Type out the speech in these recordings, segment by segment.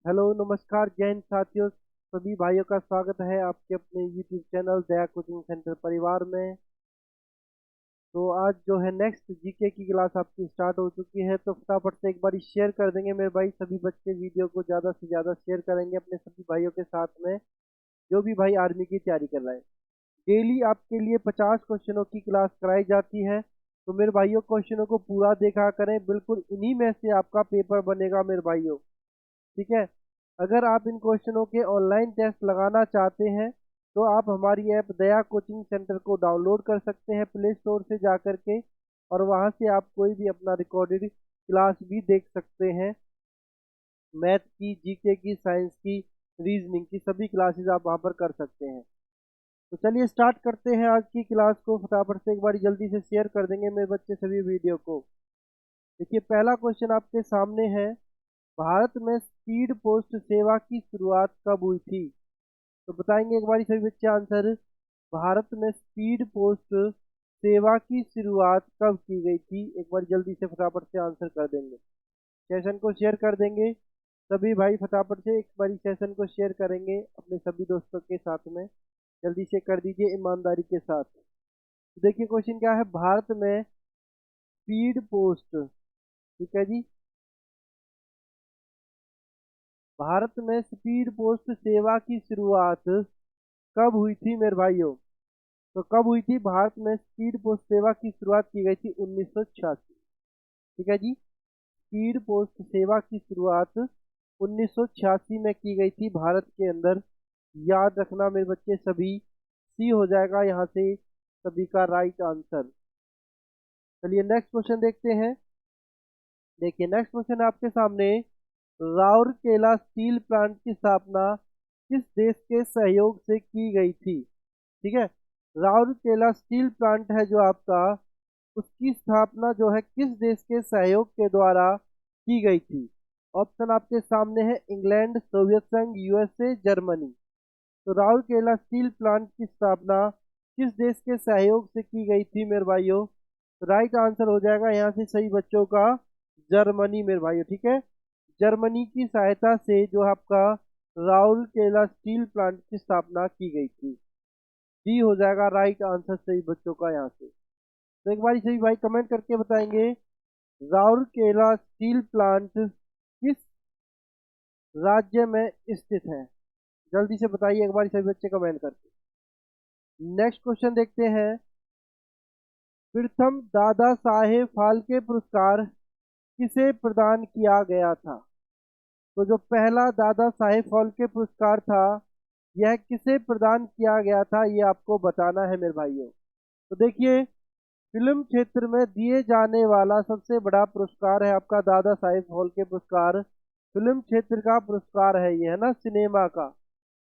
Hello नमस्कार जय हिंद साथियों। सभी भाइयों का स्वागत है आपके अपने यूट्यूब चैनल दया कोचिंग सेंटर परिवार में। तो आज जो है नेक्स्ट जीके की क्लास आपकी स्टार्ट हो चुकी है, तो फटाफट से एक बार शेयर कर देंगे मेरे भाई। सभी बच्चे वीडियो को ज़्यादा से ज़्यादा शेयर करेंगे अपने सभी भाइयों के साथ में, जो भी भाई आर्मी की तैयारी कर रहे हैं। डेली आपके लिए 50 क्वेश्चनों की क्लास कराई जाती है, तो मेरे भाइयों क्वेश्चनों को पूरा देखा करें, बिल्कुल इन्हीं में से आपका पेपर बनेगा मेरे भाइयों। ठीक है। अगर आप इन क्वेश्चनों के ऑनलाइन टेस्ट लगाना चाहते हैं तो आप हमारी ऐप दया कोचिंग सेंटर को डाउनलोड कर सकते हैं प्ले स्टोर से जा कर के, और वहां से आप कोई भी अपना रिकॉर्डेड क्लास भी देख सकते हैं। मैथ की, जीके की, साइंस की, रीजनिंग की सभी क्लासेस आप वहां पर कर सकते हैं। तो चलिए स्टार्ट करते हैं आज की क्लास को। फटाफट से एक बार जल्दी से शेयर कर देंगे मेरे बच्चे सभी वीडियो को। देखिए पहला क्वेश्चन आपके सामने है, भारत में स्पीड पोस्ट सेवा की शुरुआत कब हुई थी? तो बताएंगे एक बार सभी बच्चे आंसर। भारत में स्पीड पोस्ट सेवा की शुरुआत कब की गई थी? एक बार जल्दी से फटाफट से आंसर कर देंगे। सेशन को शेयर कर देंगे सभी भाई, फटाफट से एक बार सेशन को शेयर करेंगे अपने सभी दोस्तों के साथ में। जल्दी से कर दीजिए ईमानदारी के साथ। तो देखिए क्वेश्चन क्या है, भारत में स्पीड पोस्ट, ठीक है जी, भारत में स्पीड पोस्ट सेवा की शुरुआत कब हुई थी मेरे भाइयों? तो कब हुई थी भारत में स्पीड पोस्ट सेवा की शुरुआत की गई थी? 1986। ठीक है जी, स्पीड पोस्ट सेवा की शुरुआत 1986 में की गई थी भारत के अंदर। याद रखना मेरे बच्चे सभी, सी हो जाएगा यहाँ से सभी का राइट आंसर। चलिए नेक्स्ट क्वेश्चन देखते हैं। देखिए नेक्स्ट क्वेश्चन आपके सामने, राउरकेला स्टील प्लांट की स्थापना किस देश के सहयोग से की गई थी? ठीक है, राउरकेला स्टील प्लांट है जो आपका, उसकी स्थापना जो है किस देश के सहयोग के द्वारा की गई थी? ऑप्शन आपके सामने है, इंग्लैंड, सोवियत संघ, यूएसए, जर्मनी। तो राउरकेला स्टील प्लांट की स्थापना किस देश के सहयोग से की गई थी मेरे भाइयों? राइट आंसर हो जाएगा यहाँ से सही बच्चों का, जर्मनी मेरे भाइयों। ठीक है, जर्मनी की सहायता से जो आपका राउरकेला स्टील प्लांट की स्थापना की गई थी। डी हो जाएगा राइट आंसर सही बच्चों का यहाँ से। तो एक बार सही भाई कमेंट करके बताएंगे, राउरकेला स्टील प्लांट किस राज्य में स्थित है? जल्दी से बताइए एक बार सभी बच्चे कमेंट करके। नेक्स्ट क्वेश्चन देखते हैं, प्रथम दादा साहेब फाल्के पुरस्कार किसे प्रदान किया गया था? तो जो पहला दादा साहेब फाल्के पुरस्कार था, यह किसे प्रदान किया गया था, ये आपको बताना है मेरे भाइयों। तो देखिए, फिल्म क्षेत्र में दिए जाने वाला सबसे बड़ा पुरस्कार है आपका दादा साहेब फाल्के पुरस्कार। फिल्म क्षेत्र का पुरस्कार है ये, है ना, सिनेमा का।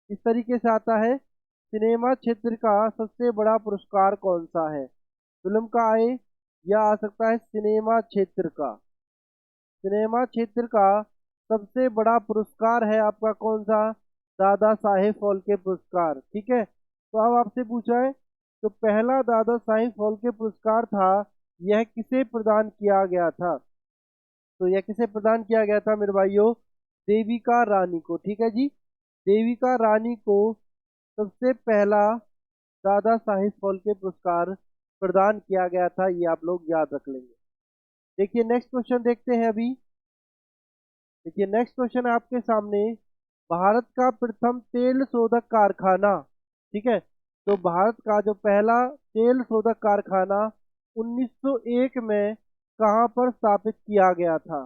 इस तरीके से आता है, सिनेमा क्षेत्र का सबसे बड़ा पुरस्कार कौन सा है? फिल्म का आए, या आ सकता है सिनेमा क्षेत्र का। सिनेमा क्षेत्र का सबसे बड़ा पुरस्कार है आपका कौन सा? दादा साहेब फाल्के पुरस्कार। ठीक है, तो अब आपसे पूछा है, तो पहला दादा साहेब फाल्के पुरस्कार था, यह किसे प्रदान किया गया था? तो यह किसे प्रदान किया गया था मेरे भाइयों? देविका रानी को। ठीक है जी, देविका रानी को सबसे पहला दादा साहेब फाल्के पुरस्कार प्रदान किया गया था, ये आप लोग याद रख लेंगे। देखिए नेक्स्ट क्वेश्चन देखते हैं अभी। देखिए नेक्स्ट क्वेश्चन है आपके सामने, भारत का प्रथम तेल शोधक कारखाना, ठीक है, तो भारत का जो पहला तेल शोधक कारखाना 1901 में कहाँ पर स्थापित किया गया था?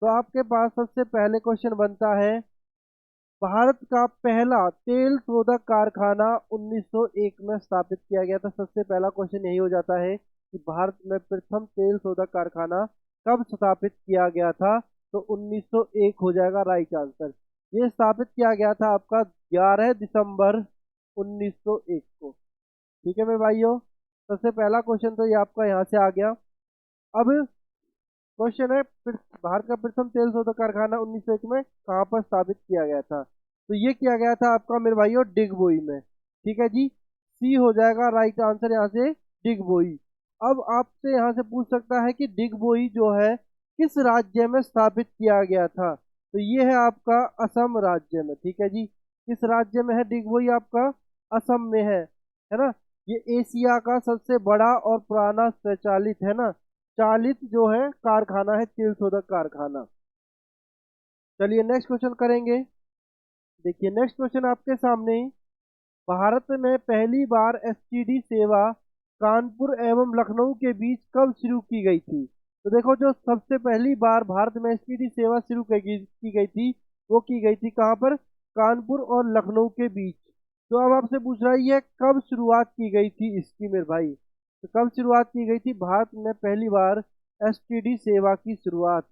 तो आपके पास सबसे पहले क्वेश्चन बनता है, भारत का पहला तेल शोधक कारखाना 1901 में स्थापित किया गया था। सबसे पहला क्वेश्चन यही हो जाता है कि भारत में प्रथम तेल शोधक कारखाना कब स्थापित किया गया था? तो 1901 हो जाएगा राइट आंसर। ये स्थापित किया गया था आपका 11 दिसंबर 1901 को। ठीक है मेरे भाइयों, सबसे पहला क्वेश्चन तो ये आपका यहाँ से आ गया। अब क्वेश्चन है, भारत का प्रथम तेल शोधक कारखाना 1901 में कहाँ पर स्थापित किया गया था? तो ये किया गया था आपका मेरे भाइयों डिगबोई में। ठीक है जी, सी हो जाएगा राइट आंसर यहाँ से, डिगबोई। अब आपसे यहाँ से पूछ सकता है कि डिगबोई जो है किस राज्य में स्थापित किया गया था? तो ये है आपका असम राज्य में, ठीक है जी। किस राज्य में है? डिगबोई आपका असम में है ना। ये एशिया का सबसे बड़ा और पुराना स्वचालित है ना, चालित जो है कारखाना है, तेल शोधक कारखाना। चलिए नेक्स्ट क्वेश्चन करेंगे। देखिए नेक्स्ट क्वेश्चन आपके सामने। भारत में पहली बार एसटीडी सेवा कानपुर एवं लखनऊ के बीच कब शुरू की गई थी? तो देखो, जो सबसे पहली बार भारत में एसटीडी सेवा शुरू की गई थी, वो की गई थी कहाँ पर? कानपुर और लखनऊ के बीच। तो अब आपसे पूछ रहा है ये कब शुरुआत की गई थी इसकी मेरे भाई। तो कब शुरुआत की गई थी भारत में पहली बार एसटीडी सेवा की शुरुआत?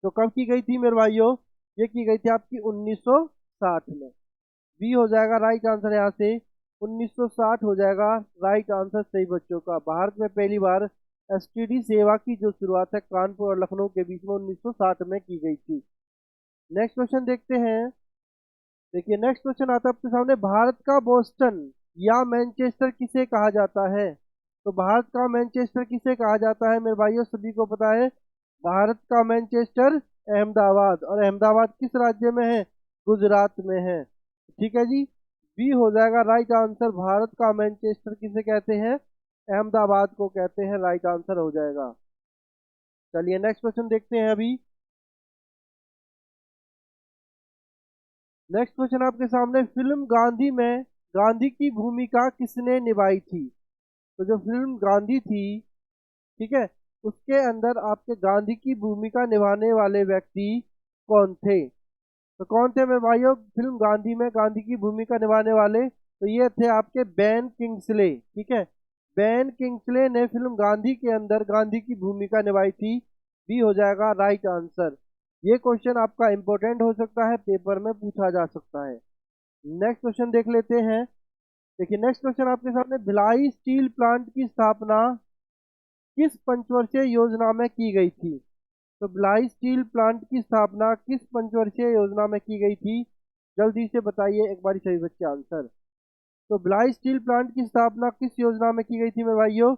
तो कब की गई थी मेरे भाइयों? ये की गई थी आपकी 1960 में। बी हो जाएगा राइट आंसर यहाँ से। 1960 हो जाएगा राइट आंसर सही बच्चों का। भारत में पहली बार एसटीडी सेवा की जो शुरुआत है कानपुर और लखनऊ के बीच में 1960 में की गई थी। नेक्स्ट क्वेश्चन देखते हैं। देखिए नेक्स्ट क्वेश्चन आता है आपके सामने। भारत का बोस्टन या मैनचेस्टर किसे कहा जाता है? तो भारत का मैनचेस्टर किसे कहा जाता है मेरे भाइयों? सभी को पता है, भारत का मैनचेस्टर अहमदाबाद। और अहमदाबाद किस राज्य में है? गुजरात में है, ठीक है जी। बी हो जाएगा राइट आंसर। भारत का मैनचेस्टर किसे कहते हैं? अहमदाबाद को कहते हैं, राइट आंसर हो जाएगा। चलिए नेक्स्ट क्वेश्चन देखते हैं अभी। नेक्स्ट क्वेश्चन आपके सामने। फिल्म गांधी में गांधी की भूमिका किसने निभाई थी? तो जो फिल्म गांधी थी, ठीक है, उसके अंदर आपके गांधी की भूमिका निभाने वाले व्यक्ति कौन थे? तो कौन थे मेरे भाइयों फिल्म गांधी में गांधी की भूमिका निभाने वाले? तो ये थे आपके बेन किंग्सले, ठीक है। बेन किंग्सले ने फिल्म गांधी के अंदर गांधी की भूमिका निभाई थी। बी हो जाएगा राइट आंसर। ये क्वेश्चन आपका इंपॉर्टेंट हो सकता है, पेपर में पूछा जा सकता है। नेक्स्ट क्वेश्चन देख लेते हैं। देखिए नेक्स्ट क्वेश्चन आपके सामने। भिलाई स्टील प्लांट की स्थापना किस पंचवर्षीय योजना में की गई थी? तो भिलाई स्टील प्लांट की स्थापना किस पंचवर्षीय योजना में की गई थी? जल्दी से बताइए एक बारी सही बच्चे आंसर। तो भिलाई स्टील प्लांट की स्थापना किस योजना में की गई थी मेरे भाइयों?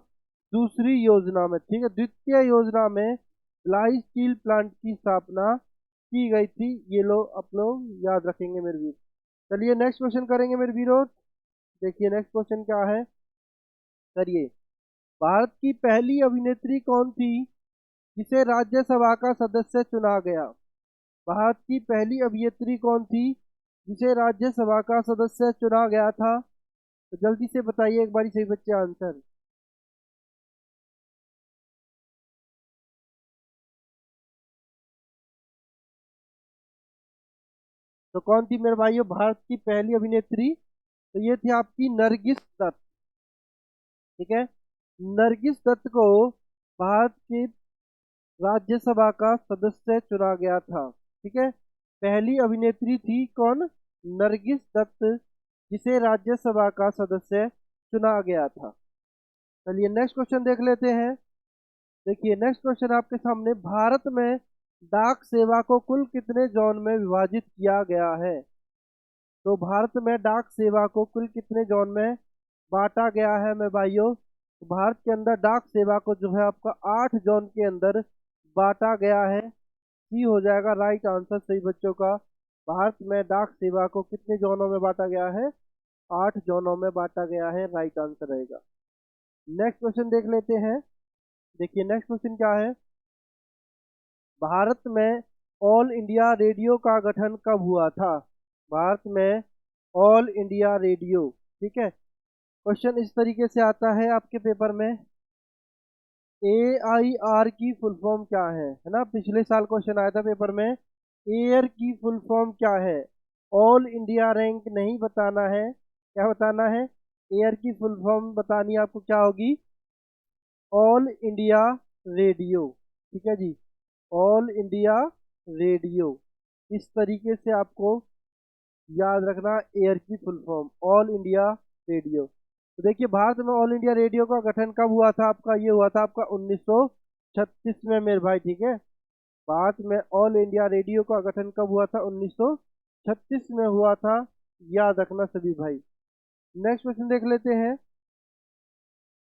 दूसरी योजना में, ठीक है, द्वितीय योजना में भिलाई स्टील प्लांट की स्थापना की गई थी। ये लोग आप लोग याद रखेंगे मेरे वीर। चलिए नेक्स्ट क्वेश्चन करेंगे मेरे वीरों। देखिए नेक्स्ट क्वेश्चन क्या है, करिए। भारत की पहली अभिनेत्री कौन थी जिसे राज्यसभा का सदस्य चुना गया? भारत की पहली अभिनेत्री कौन थी जिसे राज्यसभा का सदस्य चुना गया था? तो जल्दी से बताइए एक बारी सही बच्चे आंसर। तो कौन थी मेरे भाइयों भारत की पहली अभिनेत्री? तो ये थी आपकी नरगिस दत्त, ठीक है। नरगिस दत्त को भारत की राज्यसभा का सदस्य चुना गया था, ठीक है। पहली अभिनेत्री थी कौन? नरगिस दत्त, जिसे राज्यसभा का सदस्य चुना गया था। चलिए नेक्स्ट क्वेश्चन देख लेते हैं। देखिए नेक्स्ट क्वेश्चन आपके सामने। भारत में डाक सेवा को कुल कितने जोन में विभाजित किया गया है? तो भारत में डाक सेवा को कुल कितने जोन में बांटा गया है मेरे भाइयों? तो भारत के अंदर डाक सेवा को जो है आपका 8 जोन के अंदर बांटा गया है। सी हो जाएगा राइट आंसर सही बच्चों का। भारत में डाक सेवा को कितने जोनों में बांटा गया है? 8 जोनों में बांटा गया है, राइट आंसर रहेगा। नेक्स्ट क्वेश्चन देख लेते हैं। देखिए नेक्स्ट क्वेश्चन क्या है। भारत में ऑल इंडिया रेडियो का गठन कब हुआ था? भारत में ऑल इंडिया रेडियो, ठीक है। क्वेश्चन इस तरीके से आता है आपके पेपर में। AIR की फुल फॉर्म क्या है ना, पिछले साल क्वेश्चन आया था पेपर में। एयर की फुल फॉर्म क्या है? ऑल इंडिया रैंक नहीं बताना है, क्या बताना है? एयर की फुल फॉर्म बतानी है आपको, क्या होगी? ऑल इंडिया रेडियो, ठीक है जी। ऑल इंडिया रेडियो, इस तरीके से आपको याद रखना एयर की full form all India radio. तो देखिए भारत में ऑल इंडिया रेडियो का गठन कब हुआ था आपका? ये हुआ था आपका 1936 में मेरे भाई, ठीक है। भारत में ऑल इंडिया रेडियो का गठन कब हुआ था? 1936 में हुआ था, याद रखना सभी भाई। नेक्स्ट क्वेश्चन देख लेते हैं।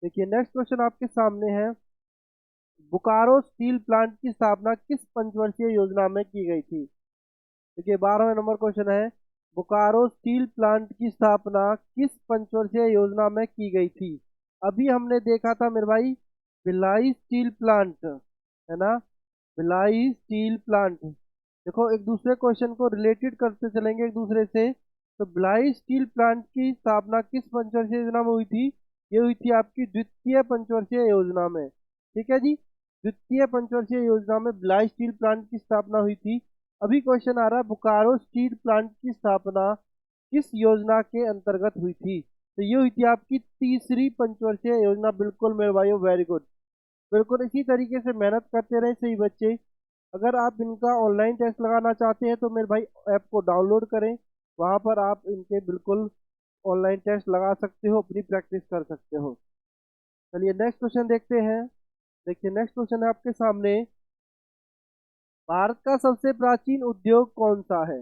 देखिए नेक्स्ट क्वेश्चन आपके सामने है। बोकारो स्टील प्लांट की स्थापना किस पंचवर्षीय योजना में की गई थी? देखिए 12वें नंबर क्वेश्चन है, बोकारो स्टील प्लांट की स्थापना किस पंचवर्षीय योजना में की गई थी? अभी हमने देखा था मेरे भाई भिलाई स्टील प्लांट, है ना, भिलाई स्टील प्लांट। देखो एक दूसरे क्वेश्चन को रिलेटेड करते चलेंगे एक दूसरे से। तो भिलाई स्टील प्लांट की स्थापना किस पंचवर्षीय योजना में हुई थी? ये हुई थी आपकी द्वितीय पंचवर्षीय योजना में। ठीक है जी, द्वितीय पंचवर्षीय योजना में भिलाई स्टील प्लांट की स्थापना हुई थी। अभी क्वेश्चन आ रहा है बोकारो स्टील प्लांट की स्थापना किस योजना के अंतर्गत हुई थी? तो ये हुई थी आपकी तीसरी पंचवर्षीय योजना। बिल्कुल मेरे भाइयों, वेरी गुड। बिल्कुल इसी तरीके से मेहनत करते रहे सही बच्चे। अगर आप इनका ऑनलाइन टेस्ट लगाना चाहते हैं तो मेरे भाई ऐप को डाउनलोड करें, वहां पर आप इनके बिल्कुल ऑनलाइन टेस्ट लगा सकते हो, अपनी प्रैक्टिस कर सकते हो। चलिए नेक्स्ट क्वेश्चन देखते हैं। देखिए नेक्स्ट क्वेश्चन है आपके सामने, भारत का सबसे प्राचीन उद्योग कौन सा है?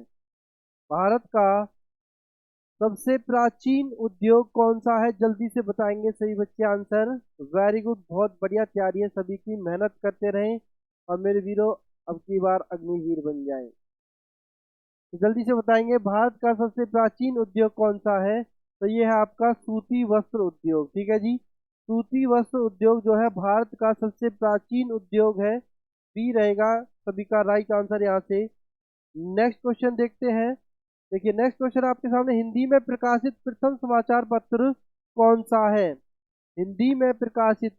भारत का सबसे प्राचीन उद्योग कौन सा है? जल्दी से बताएंगे सही बच्चे आंसर। वेरी गुड, बहुत बढ़िया तैयारी है सभी की, मेहनत करते रहें और मेरे वीरों अब की बार अग्निवीर बन जाएं। तो जल्दी से बताएंगे भारत का सबसे प्राचीन उद्योग कौन सा है? तो ये है आपका सूती वस्त्र उद्योग। ठीक है जी, सूती वस्त्र उद्योग जो है भारत का सबसे प्राचीन उद्योग है। बी रहेगा सभी का राइट आंसर यहाँ से। नेक्स्ट क्वेश्चन देखते हैं। देखिए नेक्स्ट क्वेश्चन आपके सामने, हिंदी में प्रकाशित प्रथम समाचार पत्र कौन सा है? हिंदी में प्रकाशित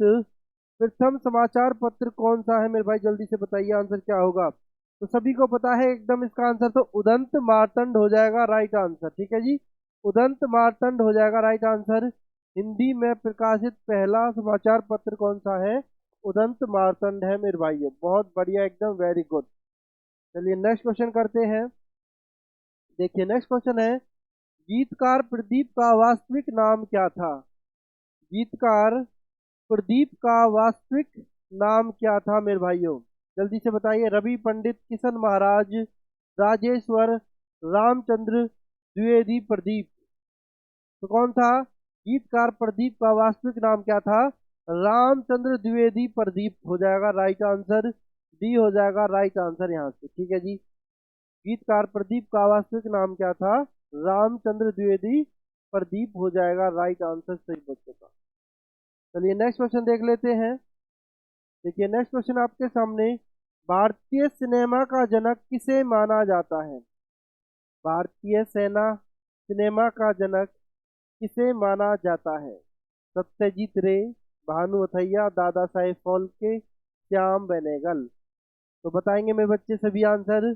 प्रथम समाचार पत्र कौन सा है मेरे भाई? जल्दी से बताइए आंसर क्या होगा। तो सभी को पता है एकदम इसका आंसर, तो उदंत मार्तंड हो जाएगा राइट आंसर। ठीक है जी, उदंत मार्तंड हो जाएगा राइट आंसर। हिंदी में प्रकाशित पहला समाचार पत्र कौन सा है? उदंत मार्तंड है मेरे भाइयों, बहुत बढ़िया, एकदम वेरी गुड। चलिए नेक्स्ट क्वेश्चन करते हैं। देखिए नेक्स्ट क्वेश्चन है, गीतकार प्रदीप का वास्तविक नाम क्या था? गीतकार प्रदीप का वास्तविक नाम क्या था मेरे भाइयों? जल्दी से बताइए। रवि पंडित, किशन महाराज, राजेश्वर, रामचंद्र द्विवेदी, प्रदीप। तो कौन था? गीतकार प्रदीप का वास्तविक नाम क्या था? रामचंद्र द्विवेदी प्रदीप हो जाएगा राइट आंसर। डी हो जाएगा राइट आंसर यहाँ से। ठीक है जी, गीतकार प्रदीप का वास्तविक नाम क्या था? रामचंद्र द्विवेदी प्रदीप हो जाएगा राइट आंसर सही बच्चों का। चलिए नेक्स्ट क्वेश्चन देख लेते हैं। देखिए नेक्स्ट क्वेश्चन आपके सामने, भारतीय सिनेमा का जनक किसे माना जाता है? भारतीय सेना सिनेमा का जनक किसे माना जाता है? सत्यजीत रे, भानु अथैया, दादा साहेब फाल्के, श्याम बेनेगल। तो बताएंगे मेरे बच्चे सभी आंसर।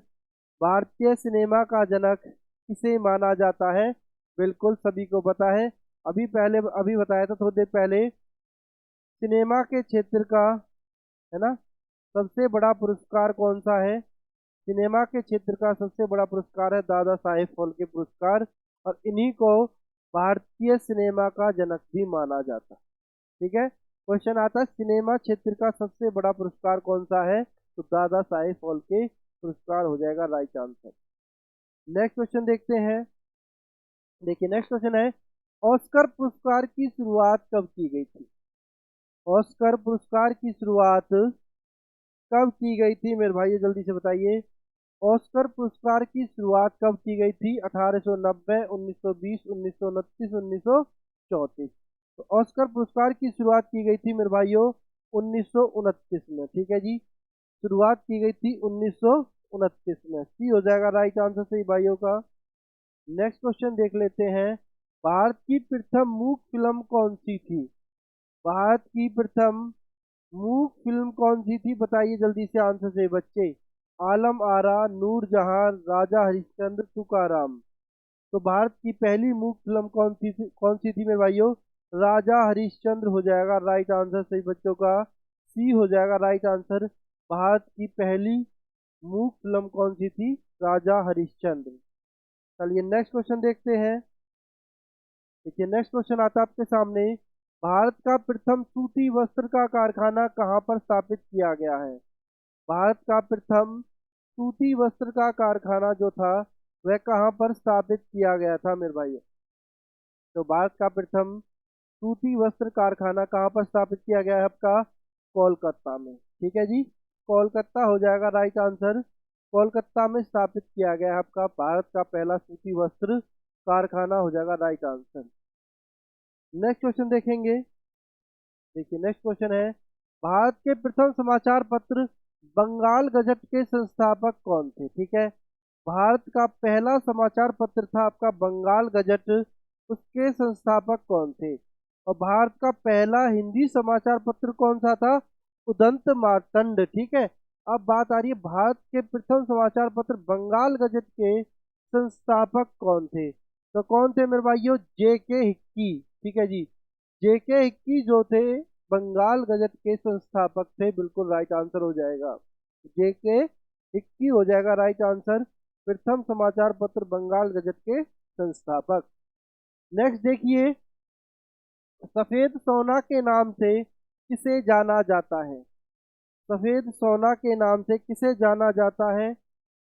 भारतीय सिनेमा का जनक किसे माना जाता है? बिल्कुल सभी को पता है, अभी बताया था थोड़ी देर पहले। सिनेमा के क्षेत्र का, है ना, सबसे बड़ा पुरस्कार कौन सा है? सिनेमा के क्षेत्र का सबसे बड़ा पुरस्कार है दादा साहेब फाल्के पुरस्कार, और इन्हीं को भारतीय सिनेमा का जनक भी माना जाता है। ठीक है, क्वेश्चन आता है सिनेमा क्षेत्र का सबसे बड़ा पुरस्कार कौन सा है? तो दादा साहेब फाल्के पुरस्कार हो जाएगा राइट आंसर। नेक्स्ट क्वेश्चन देखते हैं। देखिए नेक्स्ट क्वेश्चन है, ऑस्कर पुरस्कार की शुरुआत कब की गई थी? ऑस्कर पुरस्कार की शुरुआत कब की गई थी मेरे भाई? जल्दी से बताइए। ऑस्कर पुरस्कार की शुरुआत कब की गई थी? 1890, 1920, 1929, 1934। तो ऑस्कर पुरस्कार की शुरुआत की गई थी मेरे भाइयों 1929 में। ठीक है जी, शुरुआत की गई थी 1929 में। सी हो जाएगा राइट आंसर सही भाइयों का। नेक्स्ट क्वेश्चन देख लेते हैं, भारत की प्रथम मूक फिल्म कौन सी थी? भारत की प्रथम मूक फिल्म कौन सी थी? बताइए जल्दी से आंसर से बच्चे। आलम आरा, नूरजहां, राजा हरिश्चंद्र, तुकाराम। तो भारत की पहली मूक फिल्म कौन सी थी मेरे भाइयों? राजा हरिश्चंद्र हो जाएगा राइट आंसर सही बच्चों का। सी हो जाएगा राइट आंसर। भारत की पहली मूक फिल्म कौन सी थी? राजा हरिश्चंद्र। चलिए नेक्स्ट क्वेश्चन देखते हैं। देखिए नेक्स्ट क्वेश्चन आता है आपके सामने, भारत का प्रथम सूती वस्त्र का कारखाना कहाँ पर स्थापित किया गया है? भारत का प्रथम सूती वस्त्र का कारखाना जो था वह कहाँ पर स्थापित किया गया था मेरे भाई? तो भारत का प्रथम सूती वस्त्र कारखाना कहाँ पर स्थापित किया गया है आपका? कोलकाता में। ठीक है जी, कोलकाता हो जाएगा राइट आंसर। कोलकाता में स्थापित किया गया है आपका भारत का पहला सूती वस्त्र कारखाना हो जाएगा राइट आंसर। नेक्स्ट क्वेश्चन देखेंगे। देखिए नेक्स्ट क्वेश्चन है, भारत के प्रथम समाचार पत्र बंगाल गजट के संस्थापक कौन थे? ठीक है, भारत का पहला समाचार पत्र था आपका बंगाल गजट, उसके संस्थापक कौन थे? और भारत का पहला हिंदी समाचार पत्र कौन सा था? उदंत मार्तंड। ठीक है, अब बात आ रही है भारत के प्रथम समाचार पत्र बंगाल गजट के संस्थापक कौन थे? तो कौन थे मेरे भाइयों? J.K. हिक्की। ठीक है जी, J.K. हिक्की जो थे बंगाल गजट के संस्थापक थे, बिल्कुल राइट आंसर हो जाएगा। J.K. हिक्की हो जाएगा राइट आंसर, प्रथम समाचार पत्र बंगाल गजट के संस्थापक। नेक्स्ट देखिए, सफेद सोना के नाम से किसे जाना जाता है? सफेद सोना के नाम से किसे जाना जाता है?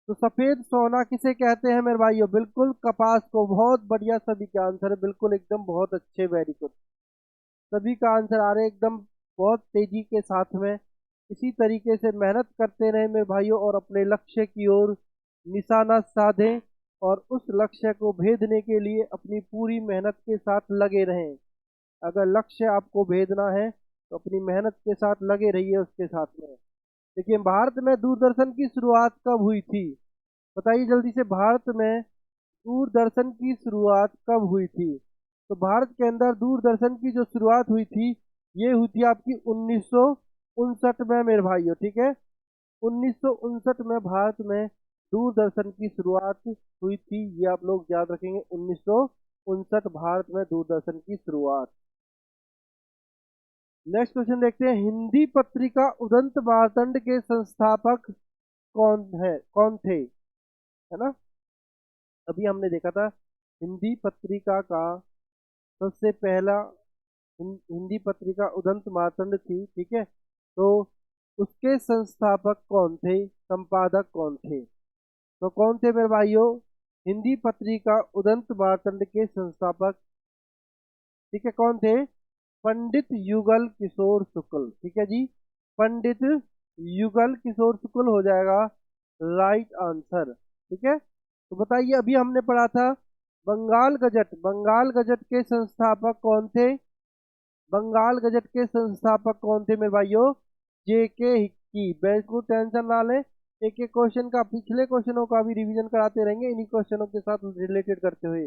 तो सफेद सोना किसे कहते हैं मेरे भाइयों? बिल्कुल कपास को। बहुत बढ़िया, सभी का आंसर है बिल्कुल एकदम बहुत अच्छे, वेरी गुड। सभी का आंसर आ रहे एकदम बहुत तेजी के साथ में। इसी तरीके से मेहनत करते रहे मेरे भाइयों और अपने लक्ष्य की ओर निशाना साधें और उस लक्ष्य को भेदने के लिए अपनी पूरी मेहनत के साथ लगे रहें। अगर लक्ष्य आपको भेदना है तो अपनी मेहनत के साथ लगे रहिए उसके साथ में। देखिए, भारत में दूरदर्शन की शुरुआत कब हुई थी? बताइए जल्दी से, भारत में दूरदर्शन की शुरुआत कब हुई थी? तो भारत के अंदर दूरदर्शन की जो शुरुआत हुई थी, ये हुई थी आपकी 1959 में मेरे भाइयों। ठीक है, 1959 में भारत में दूरदर्शन की शुरुआत हुई थी, ये आप लोग याद रखेंगे, 1959 भारत में दूरदर्शन की शुरुआत। नेक्स्ट क्वेश्चन देखते हैं, हिंदी पत्रिका उदंत मार्तंड के संस्थापक कौन थे? है ना, अभी हमने देखा था हिंदी पत्रिका का सबसे पहला हिंदी पत्रिका उदंत मार्तंड थी। ठीक है, तो उसके संस्थापक कौन थे, संपादक कौन थे? तो कौन थे मेरे भाइयों? हिंदी पत्रिका उदंत मार्तंड के संस्थापक, ठीक है, कौन थे? पंडित युगल किशोर शुक्ल। ठीक है जी, पंडित युगल किशोर शुक्ल हो जाएगा राइट आंसर। ठीक है, तो बताइए अभी हमने पढ़ा था बंगाल गजट, बंगाल गजट के संस्थापक कौन थे? बंगाल गजट के संस्थापक कौन थे मेरे भाइयों? J.K. हिक्की। बिल्कुल टेंशन ना लें, एक एक क्वेश्चन का, पिछले क्वेश्चनों का भी रिवीजन कराते रहेंगे इन्हीं क्वेश्चनों के साथ रिलेटेड करते हुए।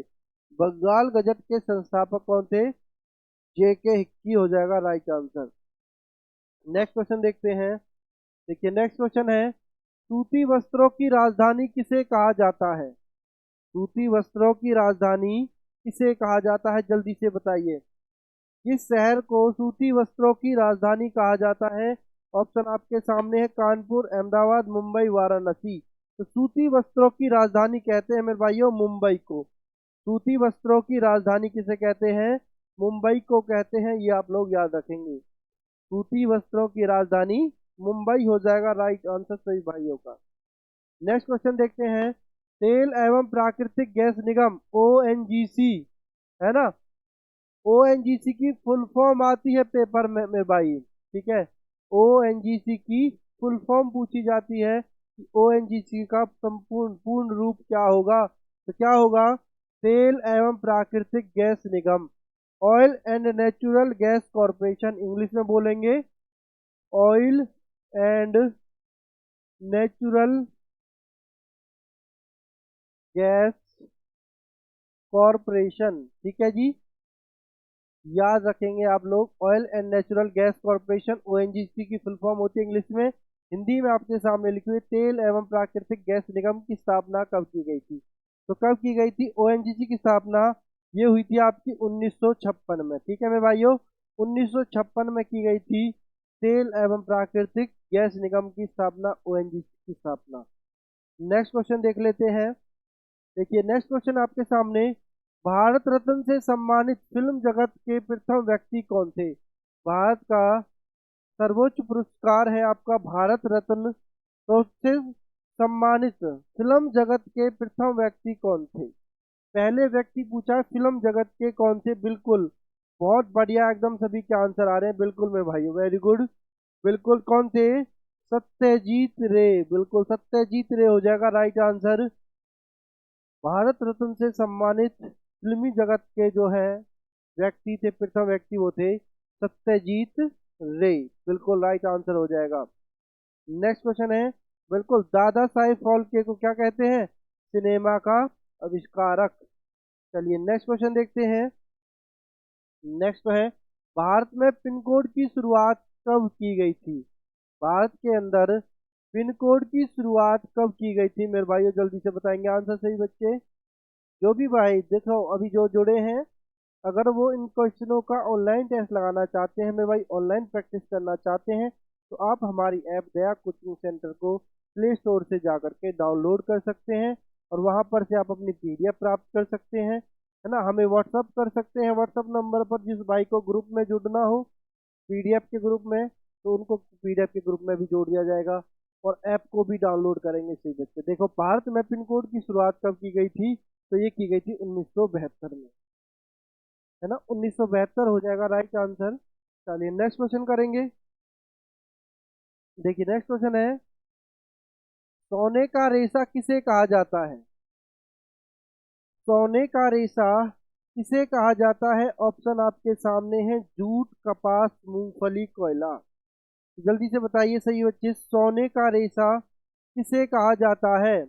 बंगाल गजट के संस्थापक कौन थे? J.K. हिक्की हो जाएगा राइट आंसर। नेक्स्ट क्वेश्चन देखते हैं। देखिए नेक्स्ट क्वेश्चन है, सूती वस्त्रों की राजधानी किसे कहा जाता है? सूती वस्त्रों की राजधानी किसे कहा जाता है, जल्दी से बताइए। किस शहर को सूती वस्त्रों की राजधानी कहा जाता है? ऑप्शन आपके सामने है, कानपुर, अहमदाबाद, मुंबई, वाराणसी। तो सूती वस्त्रों की राजधानी कहते हैं मेरे भाइयों मुंबई को। सूती वस्त्रों की राजधानी किसे कहते हैं? मुंबई को कहते हैं, ये आप लोग याद रखेंगे। सूती वस्त्रों की राजधानी मुंबई हो जाएगा राइट आंसर सभी भाइयों का। नेक्स्ट क्वेश्चन देखते हैं, तेल एवं प्राकृतिक गैस निगम ONGC, है ना, ONGC की फुल फॉर्म आती है पेपर में मेरे भाई। ठीक है, ONGC की फुल फॉर्म पूछी जाती है कि ONGC का संपूर्ण पूर्ण रूप क्या होगा? तो क्या होगा? तेल एवं प्राकृतिक gas Nigam, oil and natural gas corporation, English में बोलेंगे oil and natural gas corporation. ठीक है जी, याद रखेंगे आप लोग, oil and natural gas corporation ONGC की फुल फॉर्म होती है इंग्लिश में। हिंदी में आपके सामने लिखी हुई, तेल एवं प्राकृतिक गैस निगम की स्थापना कब की गई थी? तो कब की गई थी ONGC की स्थापना? ये हुई थी आपकी 1956 में। ठीक है मेरे भाइयों, 1956 में की गई थी तेल एवं प्राकृतिक गैस निगम की स्थापना, ONGC की स्थापना। नेक्स्ट क्वेश्चन देख लेते हैं। देखिए नेक्स्ट क्वेश्चन आपके सामने, भारत रत्न से सम्मानित फिल्म जगत के प्रथम व्यक्ति कौन थे? भारत का सर्वोच्च पुरस्कार है आपका भारत रत्न, तो उससे सम्मानित फिल्म जगत के प्रथम व्यक्ति कौन थे? पहले व्यक्ति पूछा फिल्म जगत के कौन थे, बिल्कुल बहुत बढ़िया, एकदम सभी के आंसर आ रहे हैं बिल्कुल मेरे भाइयों, वेरी गुड। बिल्कुल कौन थे? सत्यजीत रे, बिल्कुल सत्यजीत रे हो जाएगा राइट आंसर। भारत रत्न से सम्मानित फिल्मी जगत के जो है व्यक्ति थे, प्रथम व्यक्ति वो थे सत्यजीत रे, बिल्कुल राइट आंसर हो जाएगा। नेक्स्ट क्वेश्चन है, बिल्कुल दादा साहेब फाल्के को क्या कहते हैं? सिनेमा का आविष्कारक। चलिए नेक्स्ट क्वेश्चन देखते हैं। नेक्स्ट है, भारत में पिन कोड की शुरुआत कब की गई थी? भारत के अंदर पिन कोड की शुरुआत कब की गई थी मेरे भाइयों? जल्दी से बताएंगे आंसर सही बच्चे। जो भी भाई देखो अभी जो जुड़े हैं, अगर वो इन क्वेश्चनों का ऑनलाइन टेस्ट लगाना चाहते हैं मेरे भाई, ऑनलाइन प्रैक्टिस करना चाहते हैं, तो आप हमारी ऐप दया कोचिंग सेंटर को प्ले स्टोर से जा करके डाउनलोड कर सकते हैं और वहां पर से आप अपनी पीडीएफ प्राप्त कर सकते हैं, है ना। हमें व्हाट्सअप कर सकते हैं, व्हाट्सअप नंबर पर जिस भाई को ग्रुप में जुड़ना हो पीडीएफ के ग्रुप में, तो उनको पीडीएफ के ग्रुप में भी जोड़ दिया जाएगा और ऐप को भी डाउनलोड करेंगे सही बच्चे। देखो भारत में पिन कोड की शुरुआत कब की गई थी? तो ये की गई थी 1972 में, है ना। 1972 हो जाएगा राइट आंसर। चलिए नेक्स्ट क्वेश्चन करेंगे। देखिए नेक्स्ट क्वेश्चन है, सोने का रेशा किसे कहा जाता है? सोने का रेशा किसे कहा जाता है? ऑप्शन आपके सामने है, जूट, कपास, मूंगफली, कोयला। जल्दी से बताइए सही बच्चे, सोने का रेशा किसे कहा जाता है?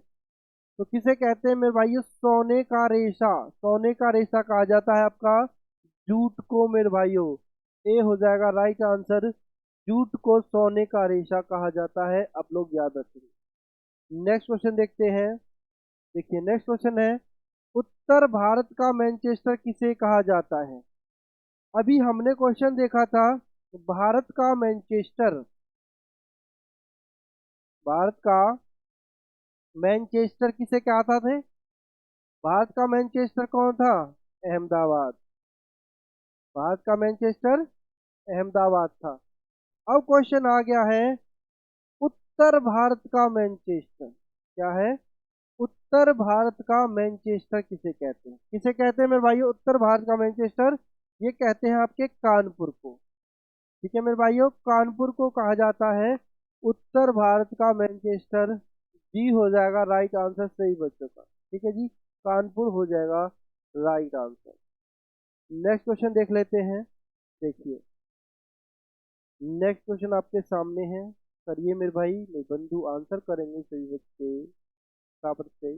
तो किसे कहते हैं मेरे भाई? सोने का रेशा, सोने का रेशा कहा जाता है आपका जूट को मेरे भाइयों। ए हो जाएगा राइट आंसर। जूट को सोने का रेशा कहा जाता है, आप लोग याद रखेंगे। नेक्स्ट क्वेश्चन देखते हैं। देखिए नेक्स्ट क्वेश्चन है, उत्तर भारत का मैनचेस्टर किसे कहा जाता है? अभी हमने क्वेश्चन देखा था भारत का मैनचेस्टर, भारत का मैनचेस्टर किसे कहता थे? भारत का मैनचेस्टर कौन था? अहमदाबाद। भारत का मैनचेस्टर अहमदाबाद था। अब क्वेश्चन आ गया है, उत्तर भारत का मैनचेस्टर क्या है? उत्तर भारत का मैनचेस्टर किसे कहते हैं? किसे कहते हैं मेरे भाइयों उत्तर भारत का मैनचेस्टर? ये कहते हैं आपके कानपुर को। ठीक है मेरे भाइयों, कानपुर को कहा जाता है उत्तर भारत का मैनचेस्टर। जी हो जाएगा राइट आंसर सही बच्चों का। ठीक है जी, कानपुर हो जाएगा राइट आंसर। नेक्स्ट क्वेश्चन देख लेते हैं। देखिए नेक्स्ट क्वेश्चन आपके सामने है, करिए मेरे भाई, मेरे बंधु आंसर करेंगे सही बच्चे बराबर से।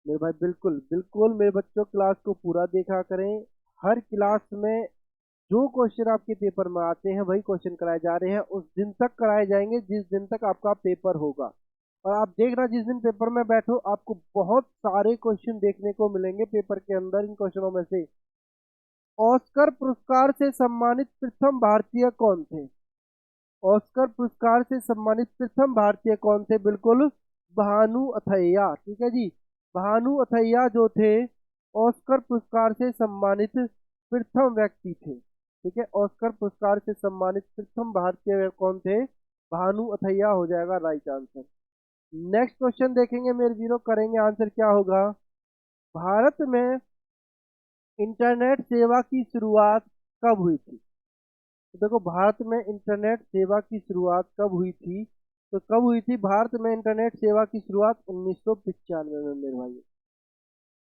मेरे भाई बिल्कुल बिल्कुल मेरे बच्चों क्लास को पूरा देखा करें। हर क्लास में जो क्वेश्चन आपके पेपर में आते हैं वही क्वेश्चन कराए जा रहे हैं, उस दिन तक कराए जाएंगे जिस दिन तक आपका पेपर होगा। और आप देखना जिस दिन पेपर में बैठो आपको बहुत सारे क्वेश्चन देखने को मिलेंगे पेपर के अंदर। इन क्वेश्चनों में से ऑस्कर पुरस्कार से सम्मानित प्रथम भारतीय कौन थे? ऑस्कर पुरस्कार से सम्मानित प्रथम भारतीय कौन थे? बिल्कुल भानु अथैया। ठीक है जी, भानु अथैया जो थे ऑस्कर पुरस्कार से सम्मानित प्रथम व्यक्ति थे। ठीक है, ऑस्कर पुरस्कार से सम्मानित प्रथम भारतीय कौन थे? भानु अथैया हो जाएगा राइट आंसर। नेक्स्ट क्वेश्चन देखेंगे मेरे वीरों, करेंगे आंसर क्या होगा। भारत में इंटरनेट सेवा की शुरुआत कब हुई थी? तो देखो भारत में इंटरनेट सेवा की शुरुआत कब हुई थी? तो कब हुई थी भारत में इंटरनेट सेवा की शुरुआत? 1995 में मेरे भाई,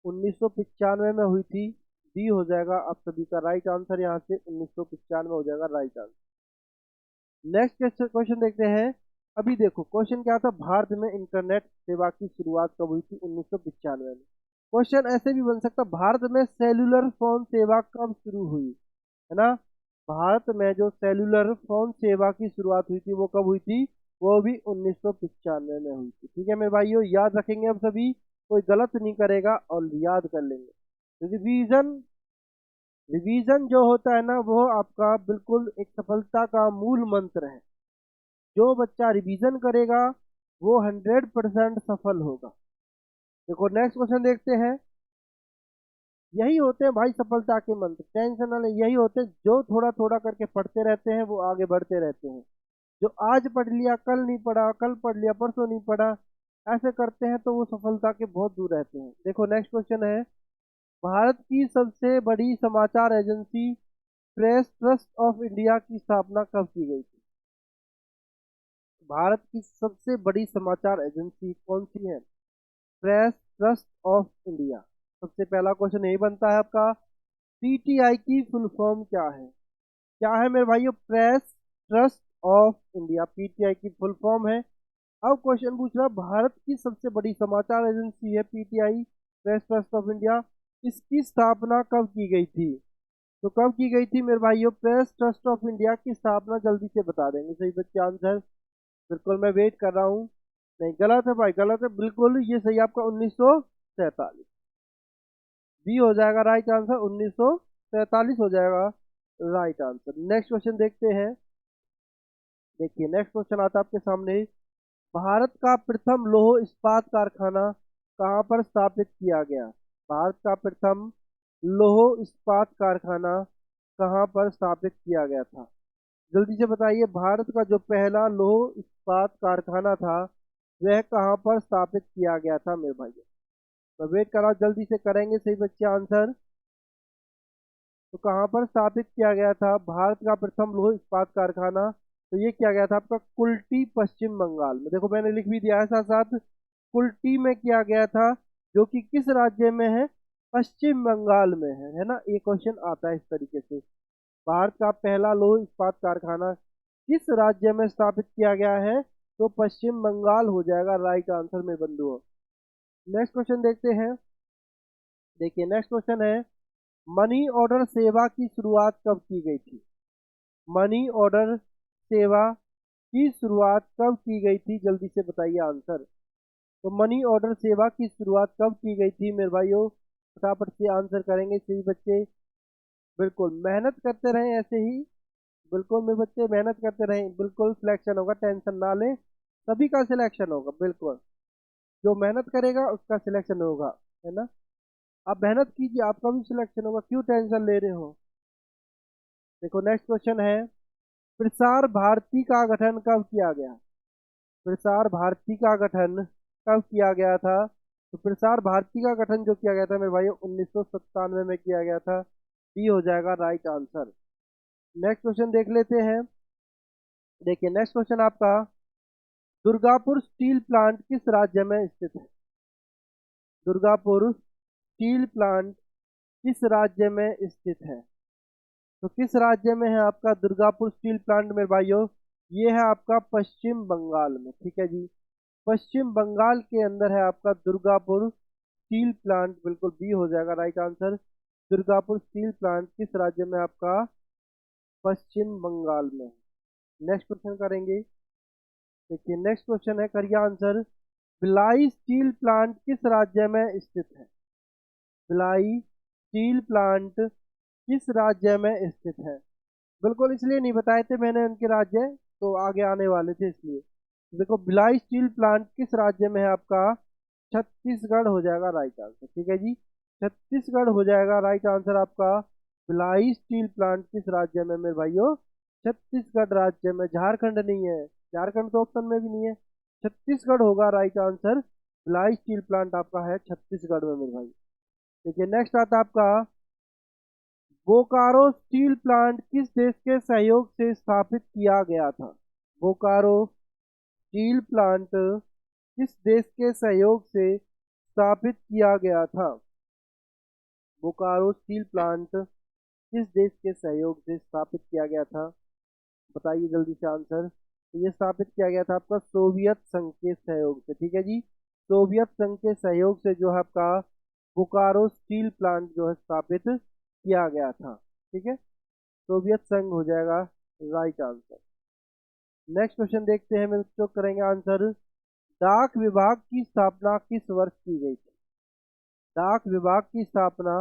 1995 में हुई थी। डी हो जाएगा आप सभी का राइट आंसर, यहाँ से 1995 हो जाएगा राइट आंसर। नेक्स्ट क्वेश्चन देखते हैं। अभी देखो क्वेश्चन क्या था, भारत में इंटरनेट सेवा की शुरुआत कब हुई थी? 1995 में। क्वेश्चन ऐसे भी बन सकता, भारत में सेलुलर फोन सेवा कब शुरू हुई, है ना। भारत में जो सेलुलर फोन सेवा की शुरुआत हुई थी वो कब हुई थी? वो भी 1995 में हुई थी। ठीक है मेरे भाइयों, याद रखेंगे अब सभी, कोई गलत नहीं करेगा और याद कर लेंगे। रिवीजन, रिवीजन जो होता है ना वो आपका बिल्कुल एक सफलता का मूल मंत्र है। जो बच्चा रिवीजन करेगा वो 100% सफल होगा। देखो नेक्स्ट क्वेश्चन देखते हैं। यही होते हैं भाई सफलता के मंत्र, टेंशन वाले यही होते हैं, जो थोड़ा थोड़ा करके पढ़ते रहते हैं वो आगे बढ़ते रहते हैं। जो आज पढ़ लिया कल नहीं पढ़ा, कल पढ़ लिया परसों नहीं पढ़ा, ऐसे करते हैं तो वो सफलता के बहुत दूर रहते हैं। देखो नेक्स्ट क्वेश्चन है, भारत की सबसे बड़ी समाचार agency press trust of India की स्थापना कब की गई थी? भारत की सबसे बड़ी समाचार एजेंसी कौन सी है? Press trust of India. सबसे पहला क्वेश्चन यही बनता है आपका, पीटीआई की फुल फॉर्म क्या है मेरे भाइयों? Press trust of India, PTI की फुल फॉर्म है। अब क्वेश्चन पूछ रहा है, भारत की सबसे बड़ी समाचार एजेंसी है PTI, press trust of India, इसकी स्थापना कब की गई थी? तो कब की गई थी मेरे भाइयों? प्रेस ट्रस्ट ऑफ इंडिया की स्थापना जल्दी से बता देंगे सही बच्चे आंसर। बिल्कुल मैं वेट कर रहा हूँ। नहीं, गलत है भाई, गलत है बिल्कुल, ये सही आपका 1947। बी हो जाएगा राइट आंसर, 1947 हो जाएगा राइट आंसर। नेक्स्ट क्वेश्चन देखते हैं। देखिए नेक्स्ट क्वेश्चन आता है आपके सामने, भारत का प्रथम लौह इस्पात कारखाना कहाँ पर स्थापित किया गया? भारत का प्रथम लौह इस्पात कारखाना कहाँ पर स्थापित किया गया था? जल्दी से बताइए, भारत का जो पहला लौह इस्पात कारखाना था वह कहाँ पर स्थापित किया गया था मेरे भाई? तो वेट करा, जल्दी से करेंगे सही बच्चे आंसर। तो कहाँ पर स्थापित किया गया था भारत का प्रथम लौह इस्पात कारखाना? तो ये किया गया था आपका कुल्टी, पश्चिम बंगाल में। देखो मैंने लिख भी दिया है साथ साथ, कुल्टी में किया गया था, जो कि किस राज्य में है? पश्चिम बंगाल में है ना। ये क्वेश्चन आता है इस तरीके से, भारत का पहला लौह इस्पात कारखाना किस राज्य में स्थापित किया गया है? तो पश्चिम बंगाल हो जाएगा राइट आंसर में बंधुओं। नेक्स्ट क्वेश्चन देखते हैं। देखिए नेक्स्ट क्वेश्चन है, मनी ऑर्डर सेवा की शुरुआत कब की गई थी? मनी ऑर्डर सेवा की शुरुआत कब की गई थी? जल्दी से बताइए आंसर। तो मनी ऑर्डर सेवा की शुरुआत कब की गई थी मेरे भाइयों? फटाफट से आंसर करेंगे सही बच्चे। बिल्कुल मेहनत करते रहें ऐसे ही, बिल्कुल मेरे बच्चे मेहनत करते रहें, बिल्कुल सिलेक्शन होगा, टेंशन ना लें, सभी का सिलेक्शन होगा। बिल्कुल जो मेहनत करेगा उसका सिलेक्शन होगा, है ना। आप मेहनत कीजिए, आपका भी सिलेक्शन होगा, क्यों टेंशन ले रहे हो? देखो नेक्स्ट क्वेश्चन है, प्रसार भारती का गठन कब किया गया? प्रसार भारती का गठन कब किया गया था? तो प्रसार भारती का गठन जो किया गया था मेरे भाई 1997 में किया गया था। डी हो जाएगा राइट आंसर। नेक्स्ट क्वेश्चन देख लेते हैं। देखिए नेक्स्ट क्वेश्चन आपका, दुर्गापुर स्टील प्लांट किस राज्य में स्थित है? दुर्गापुर स्टील प्लांट किस राज्य में स्थित है? तो किस राज्य में है आपका दुर्गापुर स्टील प्लांट मेरे भाइयों? ये है आपका पश्चिम बंगाल में, ठीक है जी। पश्चिम बंगाल के अंदर है आपका दुर्गापुर स्टील प्लांट, बिल्कुल बी हो जाएगा right answer. Durgapur steel plant किस राज्य में? आपका पश्चिम बंगाल में। नेक्स्ट क्वेश्चन करेंगे। देखिए नेक्स्ट क्वेश्चन है, करिए आंसर, भिलाई स्टील प्लांट किस राज्य में स्थित है? भिलाई स्टील प्लांट किस राज्य में स्थित है? बिल्कुल इसलिए नहीं बताए थे मैंने उनके राज्य, तो आगे आने वाले थे इसलिए। देखो भिलाई स्टील प्लांट किस राज्य में है आपका? छत्तीसगढ़ हो जाएगा राइट आंसर, ठीक है जी। छत्तीसगढ़ हो जाएगा राइट आंसर आपका। भिलाई स्टील प्लांट किस राज्य में मेरे भाइयों? छत्तीसगढ़ राज्य में, झारखंड नहीं है, झारखंड तो ऑप्शन में भी नहीं है, छत्तीसगढ़ होगा right answer. Bhilai steel plant आपका है छत्तीसगढ़ में मेरे भाई। देखिए नेक्स्ट आता है आपका, बोकारो स्टील प्लांट किस देश के सहयोग से स्थापित किया गया था? बोकारो स्टील प्लांट किस देश के सहयोग से स्थापित किया गया था? बोकारो स्टील प्लांट किस देश के सहयोग से स्थापित किया गया था? बताइए जल्दी से आंसर। तो ये स्थापित किया गया था आपका सोवियत संघ के सहयोग से, ठीक है जी। सोवियत संघ के सहयोग से जो है आपका बोकारो स्टील प्लांट जो है स्थापित किया गया था, ठीक है। सोवियत संघ हो जाएगा राइट आंसर। नेक्स्ट क्वेश्चन देखते हैं, मैं तो करेंगे आंसर, डाक विभाग की स्थापना किस वर्ष की गई थी? डाक विभाग की स्थापना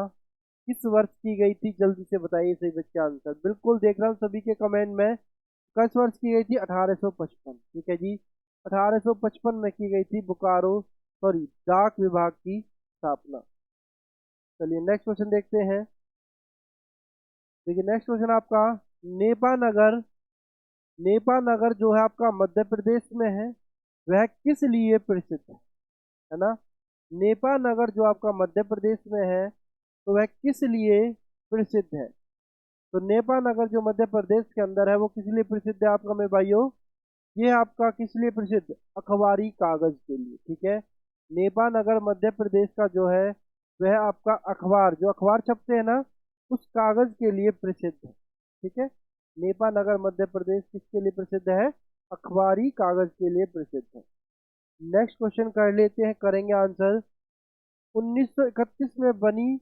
किस वर्ष की गई थी? जल्दी से बताइए सही बच्चे आंसर। बिल्कुल देख रहा हूँ सभी के कमेंट में, किस वर्ष की गई थी? 1855, ठीक है जी। 1855 में की गई थी बोकारो सॉरी डाक विभाग की स्थापना। चलिए नेक्स्ट क्वेश्चन देखते हैं। देखिए नेक्स्ट क्वेश्चन आपका, नेपा नगर, नेपा नगर जो है आपका मध्य प्रदेश में है, वह किस लिए प्रसिद्ध है ना। नेपा नगर जो आपका मध्य प्रदेश में है, तो वह किस लिए प्रसिद्ध है? तो नेपा नगर जो मध्य प्रदेश के अंदर है वो किस लिए प्रसिद्ध है आपका मेरे भाइयों? ये आपका किस लिए प्रसिद्ध? अखबारी कागज के लिए। ठीक है, नेपा नगर मध्य प्रदेश का जो है वह आपका अखबार, जो अखबार छपते हैं ना, उस कागज के लिए प्रसिद्ध है। ठीक है, नेपा नगर मध्य प्रदेश किसके लिए प्रसिद्ध है? अखबारी कागज के लिए प्रसिद्ध है। नेक्स्ट क्वेश्चन कर लेते हैं, करेंगे आंसर। 1931 में बनी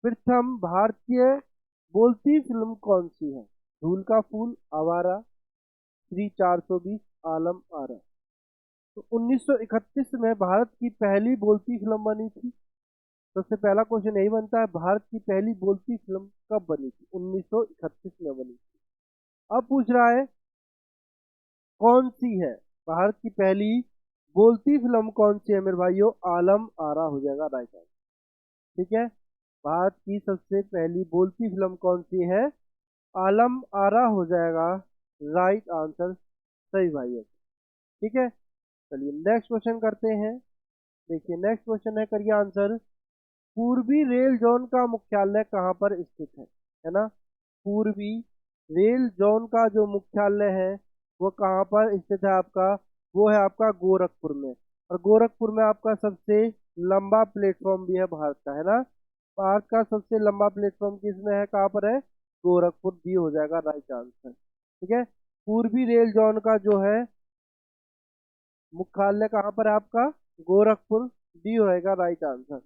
प्रथम भारतीय बोलती फिल्म कौन सी है? धूल का फूल, आवारा, श्री 420, आलम आरा। तो 1931 में भारत की पहली बोलती फिल्म बनी थी। सबसे पहला क्वेश्चन यही बनता है, भारत की पहली बोलती फिल्म कब बनी थी? 1931 में बनी थी। अब पूछ रहा है कौन सी है भारत की पहली बोलती फिल्म, कौन सी है मेरे भाइयों? आलम आरा हो जाएगा राइट आंसर। ठीक है, भारत की सबसे पहली बोलती फिल्म कौन सी है? आलम आरा हो जाएगा राइट आंसर, सही भाइयों। ठीक है, चलिए नेक्स्ट क्वेश्चन करते हैं। देखिए नेक्स्ट क्वेश्चन है, करिए आंसर। पूर्वी रेल जोन का मुख्यालय कहाँ पर स्थित है ना? पूर्वी रेल जोन का जो मुख्यालय है वो कहाँ पर स्थित है आपका? वो है आपका गोरखपुर में। और गोरखपुर में आपका सबसे लंबा प्लेटफॉर्म भी है भारत का, है ना? भारत का सबसे लंबा प्लेटफॉर्म किसमें है, कहाँ पर है? गोरखपुर, डी हो जाएगा राइट आंसर। ठीक है, पूर्वी रेल जोन का जो है मुख्यालय कहाँ पर है आपका? गोरखपुर, डी होएगा राइट आंसर।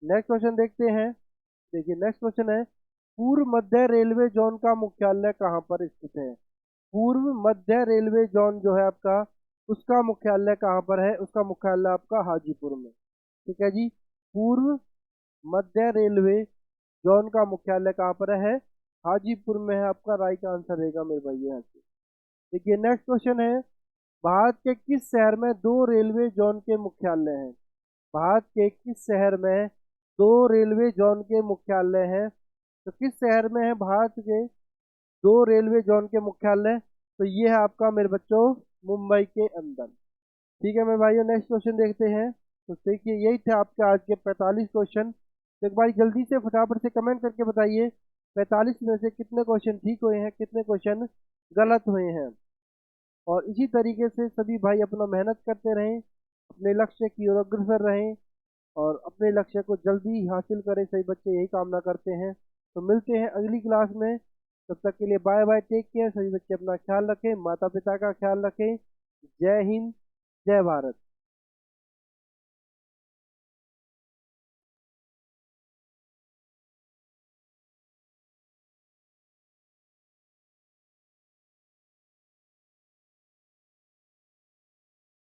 नेक्स्ट क्वेश्चन देखते हैं। देखिए नेक्स्ट क्वेश्चन है, पूर्व मध्य रेलवे जोन का मुख्यालय कहाँ पर स्थित है? पूर्व मध्य रेलवे जोन जो है आपका, उसका मुख्यालय कहाँ पर है? उसका मुख्यालय आपका हाजीपुर में। ठीक है जी, पूर्व मध्य रेलवे जोन का मुख्यालय कहाँ पर है? हाजीपुर में है, आपका राइट आंसर रहेगा मेरे भाई यहाँ से। देखिए नेक्स्ट क्वेश्चन है, भारत के किस शहर में दो रेलवे जोन के मुख्यालय हैं? भारत के किस शहर में दो रेलवे जोन के मुख्यालय हैं? तो किस शहर में है भारत के दो रेलवे जोन के मुख्यालय? तो ये है आपका मेरे बच्चों मुंबई के अंदर। ठीक है मेरे भाइयों, नेक्स्ट क्वेश्चन देखते हैं। तो देखिए यही थे आपके आज के 45 क्वेश्चन। तो एक बार जल्दी से फटाफट से कमेंट करके बताइए 45 में से कितने क्वेश्चन ठीक हुए हैं, कितने क्वेश्चन गलत हुए हैं। और इसी तरीके से सभी भाई अपना मेहनत करते रहें, अपने लक्ष्य की ओर अग्रसर रहें और अपने लक्ष्य को जल्दी हासिल करें। सही बच्चे यही कामना करते हैं। तो मिलते हैं अगली क्लास में, तब तक के लिए बाय बाय, टेक केयर। सभी बच्चे अपना ख्याल रखें, माता पिता का ख्याल रखें। जय हिंद, जय भारत।